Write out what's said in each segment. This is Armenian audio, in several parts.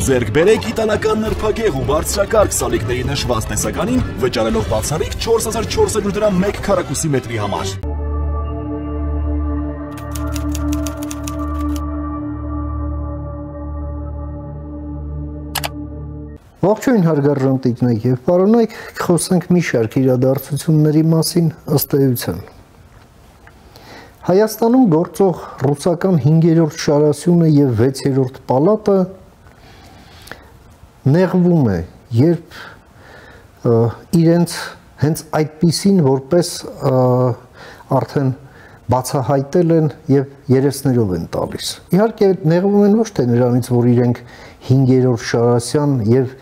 Ձեռք բերեք իտալական նրբագեղ ու բարձրակարգ սալիկների նշված տեսականին, վճարելով բացառիկ 4400 դրամ 1 քառակուսի մետրի համար։ Ողջույն հարգարժանտիկներ եւ պարոնայք, խոսենք մի շարք իրադարձությունների մասին ըստ էության։ Հայաստանում գործող ռուսական 5-րդ շարասյունը եւ 6-րդ պալատը նեղվում է, երբ իրենց հենց այդպիսին որպես արդեն բացահայտել են եւ երեսներով են տալիս։ Իհարկե նեղվում են ոչ թե նրանից, որ իրենք 5-րդ շարասյան եւ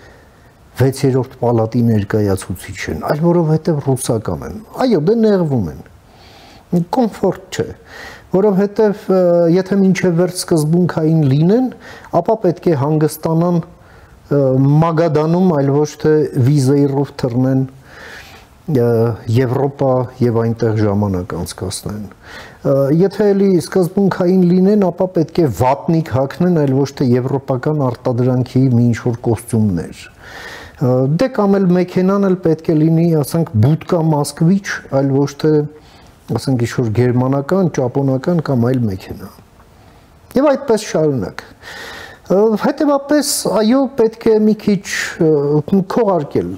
6-րդ պալատի ներկայացուցիչ են, այլ որովհետեւ ռուսական են։ Այո, դե նեղվում են։ Կոմֆորտ չէ, որովհետեւ եթե մինչև վերջ սկզբունքային լինեն, ապա պետք է հանգստանան Մագադանում, այլ ոչ թե վիզերով թռնեն Եվրոպա եւ այնտեղ ժամանակ անցկացնեն։ Եթե էլի սկզբունքային լինեն, ապա պետք է վատնիկ հագնեն, այլ ոչ թե եվրոպական արտադրանքի մի ինչ-որ կոստյումներ։ Դե կամ էլ մեքենան էլ պետք է լինի, ասենք, բուտկա Մոսկվիչ, այլ ոչ թե, ասենք, ինչ-որ գերմանական, ճապոնական կամ այլ մեքենա։ Եվ այդպես շարունակ։ Հետևաբար, այո, պետք է մի քիչ քողարկել։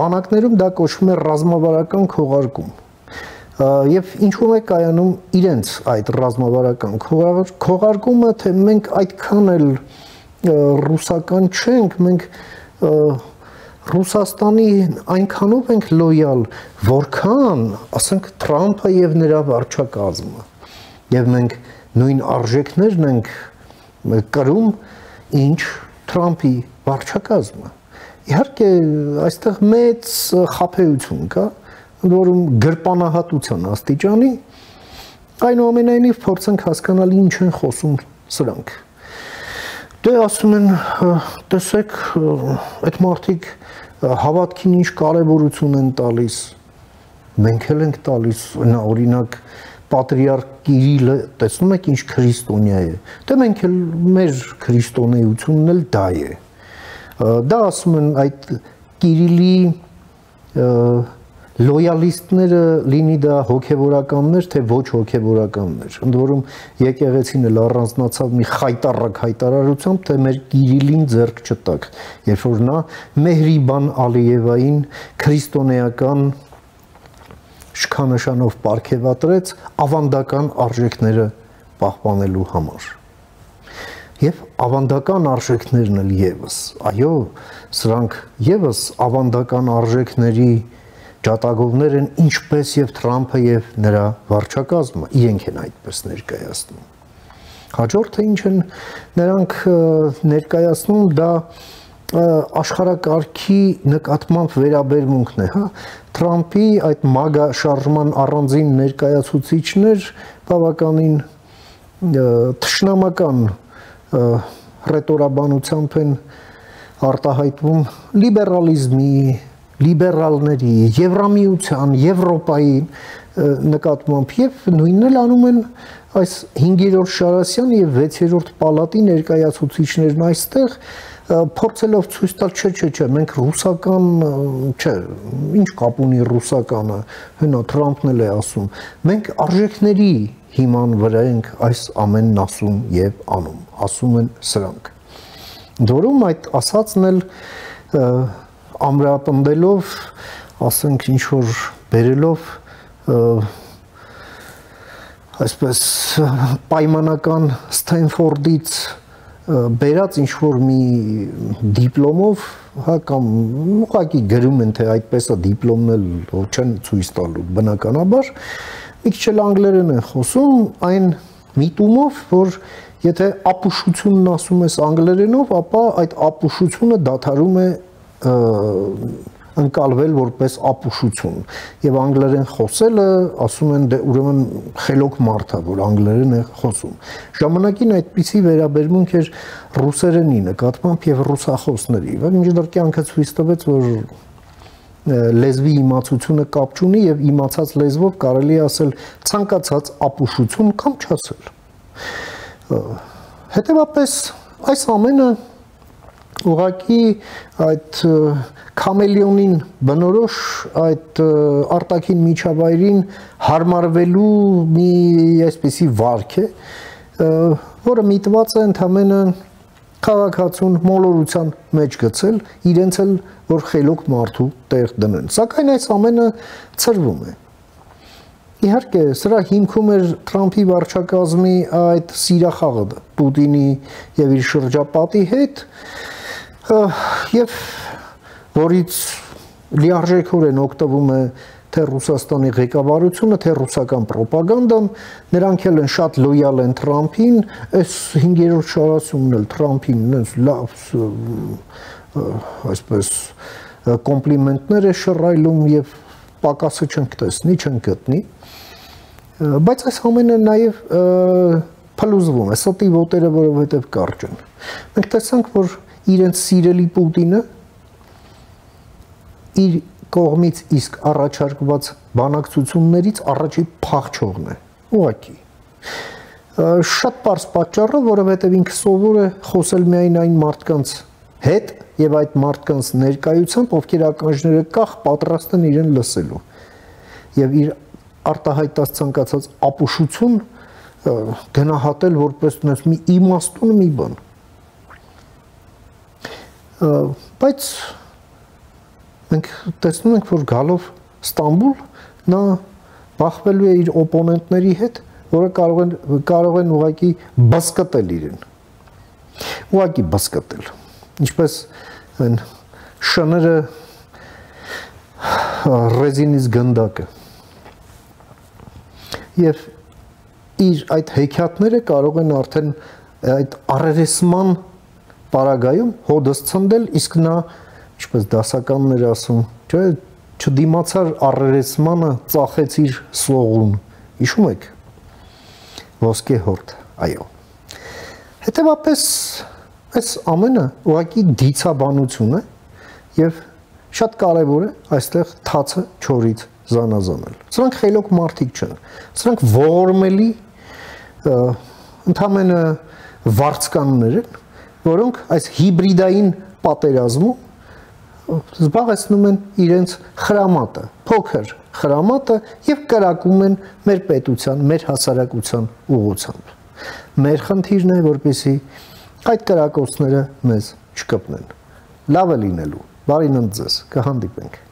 Բանակներում դա կոչվում է ռազմավարական քողարկում։ Եվ ինչու է կայանում իրենց այդ ռազմավարական քողարկումը, թե մենք այդքան էլ ռուսական չենք, մենք Ռուսաստանի այնքանով ենք լոյալ, որքան, ասենք, Թրամփը եւ նրա վարչակազմը։ Եվ մենք նույն արժեքներն ենք կրում, ինչ Թրամփի վարչակազմը։ Իհարկե, այստեղ մեծ խաբեություն կա, որում գրպանահատության աստիճանի, այնուամենայնիվ փորձենք հասկանալ ինչ են խոսում սրանք։ Դե ասում են, տեսեք, այդ մարդիկ հավատքին ինչ կարևորություն են տալիս, մենք էլ ենք տալիս, օրինակ, Պատրիարք Կիրիլը, տեսնում եք ինչ քրիստոնյա է, դե մենք էլ մեր քրիստոնեությունն էլ դա է։ Դա ասում են այդ Կիրիլի լոյալիստները, լինի դա հոգևորականներ, թե ոչ հոգևորականներ։ Ընդ որում եկեղեցին էլ առանձնացավ մի խայտառակ հայտարարությամբ, թե մեր Կիրիլին ձեռք չտաք, երբ որ նա Մեհրիբան Ալիևային քրիստոնեական շքանշանով պարգևատրեց ավանդական արժեքները պահպանելու համար։ Եվ ավանդական արժեքներն էլ եւս, այո, սրանք եւս ավանդական արժեքների ջատագովներ են, ինչպես եւ Թրամփը եւ նրա վարչակազմը, իրենք են այդպես ներկայացնում։ Հաջորդը ինչ են նրանք ներկայացնում, դա աշխարհակարգի նկատմամբ վերաբերմունքն է, հա, Թրամփի այդ մագա շարժման առանձին ներկայացուցիչներ բավականին թշնամական ռետորաբանությամբ են արտահայտվում լիբերալիզմի, լիբերալների, Եվրամիության, Եվրոպայի նկատմամբ եւ նույնն էլ անում են այս 5-րդ շարասյան եւ 6-րդ պալատի ներկայացուցիչներն այստեղ փորձելով ցույց տալ, չէ, մենք ռուսական, չէ, ինչ կապ ունի ռուսականը, հենա Թրամփն էլ է ասում, մենք արժեքների հիման վրա ենք այս ամենն ասում եւ անում, ասում են սրանք։ Դորում այդ ասածն էլ ամրապնդելով, ասենք ինչ որ բերելով այսպես պայմանական Սթենֆորդից բերած ինչ-որ մի դիպլոմով, հա, կամ ուղղակի գրում են, թե այդպես է դիպլոմն էլ չեն ցույց տալու, բնականաբար, մի քիչ էլ անգլերեն են խոսում, այն միտումով, որ եթե ապուշությունն ասում ես անգլերենով, ապա այդ ապուշությունը դադարում է ընկալվել որպես ապուշություն եւ անգլերեն խոսելը ասում են դե ուրեմն խելոք մարդ է որ անգլերեն է խոսում ժամանակին այդպիսի վերաբերմունք էր ռուսերենի նկատմամբ եւ ռուսախոսների եւ մինչդեռ կյանքը ցույց տվեց որ լեզվի իմացությունը կապ չունի եւ իմացած լեզվով կարելի է ասել ցանկացած ապուշություն կամ չասել հետեւաբար այս ամենը ուղղակի այդ քամելիոնին բնորոշ այդ արտաքին միջավայրին հարմարվելու մի այսպիսի վարք է, որը միտված է ընդամենը քաղաքացուն մոլորության մեջ գցել, իրենց էլ որ խելոք մարդու տեղ դնեն։ Սակայն այս ամենը ծրվում է։ Իհարկե, սրա հիմքում էր Թրամփի վարչակազմի այդ սիրախաղը Պուտինի եւ իր շրջապատի հետ, եւ որից լիարժեքորեն օգտվում է թե Ռուսաստանի ղեկավարությունը, թե ռուսական պրոպագանդան, նրանք էլ են շատ լոյալ են Թրամփին, այս 5-րդ շարասումն էլ Թրամփին լավ այսպես կոմպլիմենտներ է շռայլում եւ պակասը չենք տեսնի, չենք գտնի, բայց այս ամենը նաեւ փլուզվում է, ստի ոտերը որովհետեւ կարճ են։ Մենք տեսանք, որ իրենց սիրելի Պուտինը իր կողմից իսկ առաջարկված բանակցություններից առաջի փախչողն է, ուղղակի։ Շատ պարզ պատճառով, որովհետև ինքը սովոր է խոսել միայն այն մարդկանց հետ եւ այդ մարդկանց ներկայությամբ, ովքեր ականջները կախ պատրաստ են իրեն լսելու։ Եվ իր արտահայտած ցանկացած ապուշություն գնահատել որպես մի իմաստուն մի բան։ Բայց մենք տեսնում ենք, որ գալով Ստամբուլ նա բախվելու է իր օպոնենտների հետ, որը կարող են ուղղակի բսկտել իրեն։ Ուղղակի բսկտել։ Ինչպես այն շները ռեզինից գնդակը։ Եվ իր այդ հեքիաթները կարող են արդեն այդ առերեսման պարագայում հոդս ցնդել, իսկ նա ինչպես դասականներ ասում, չէ, չդիմացար առերեսմանը, ծախեց իր սողուն։ Հիշում եք։ Ոսկե հորդ, այո։ Հետևաբար այս ամենը ուղղակի դիցաբանություն է եւ շատ կարեւոր է այստեղ թացը չորից զանազանել։ Սրանք խելոք մարդիկ չեն։ Սրանք ողորմելի ընդամենը վարձկաններ են, որոնք այս հիբրիդային պատերազմում զբաղեցնում են իրենց խրամատը, փոքր խրամատը եւ կրակում են մեր պետության, մեր հասարակության ուղղությամբ։ Մեր խնդիրն է, որպեսզի այդ կրակոցները մեզ չկպնեն։ Լավ է լինելու։ Բարին ընդ ձեզ, կհանդիպենք։